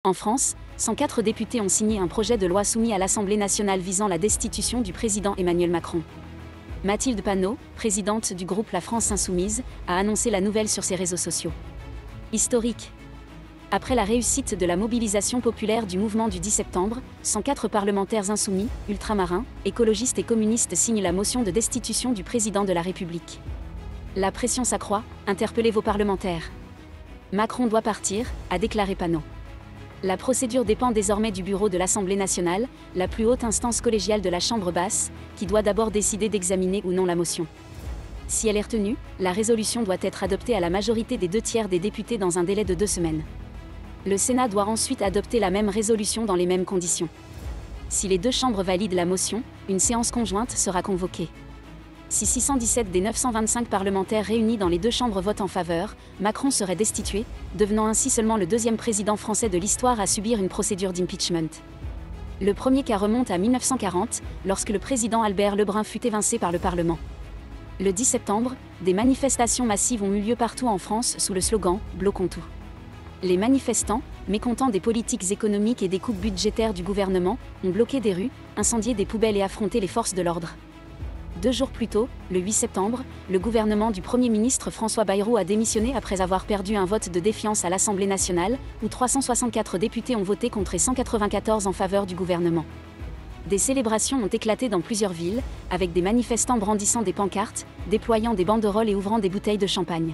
En France, 104 députés ont signé un projet de loi soumis à l'Assemblée nationale visant la destitution du président Emmanuel Macron. Mathilde Panot, présidente du groupe La France Insoumise, a annoncé la nouvelle sur ses réseaux sociaux. Historique. Après la réussite de la mobilisation populaire du mouvement du 10 septembre, 104 parlementaires insoumis, ultramarins, écologistes et communistes signent la motion de destitution du président de la République. La pression s'accroît, interpellez vos parlementaires. Macron doit partir, a déclaré Panot. La procédure dépend désormais du bureau de l'Assemblée nationale, la plus haute instance collégiale de la Chambre basse, qui doit d'abord décider d'examiner ou non la motion. Si elle est retenue, la résolution doit être adoptée à la majorité des 2/3 des députés dans un délai de 2 semaines. Le Sénat doit ensuite adopter la même résolution dans les mêmes conditions. Si les deux chambres valident la motion, une séance conjointe sera convoquée. Si 617 des 925 parlementaires réunis dans les deux chambres votent en faveur, Macron serait destitué, devenant ainsi seulement le deuxième président français de l'histoire à subir une procédure d'impeachment. Le premier cas remonte à 1940, lorsque le président Albert Lebrun fut évincé par le Parlement. Le 10 septembre, des manifestations massives ont eu lieu partout en France sous le slogan « Bloquons tout ». Les manifestants, mécontents des politiques économiques et des coupes budgétaires du gouvernement, ont bloqué des rues, incendié des poubelles et affronté les forces de l'ordre. 2 jours plus tôt, le 8 septembre, le gouvernement du Premier ministre François Bayrou a démissionné après avoir perdu un vote de défiance à l'Assemblée nationale, où 364 députés ont voté contre 194 en faveur du gouvernement. Des célébrations ont éclaté dans plusieurs villes, avec des manifestants brandissant des pancartes, déployant des banderoles et ouvrant des bouteilles de champagne.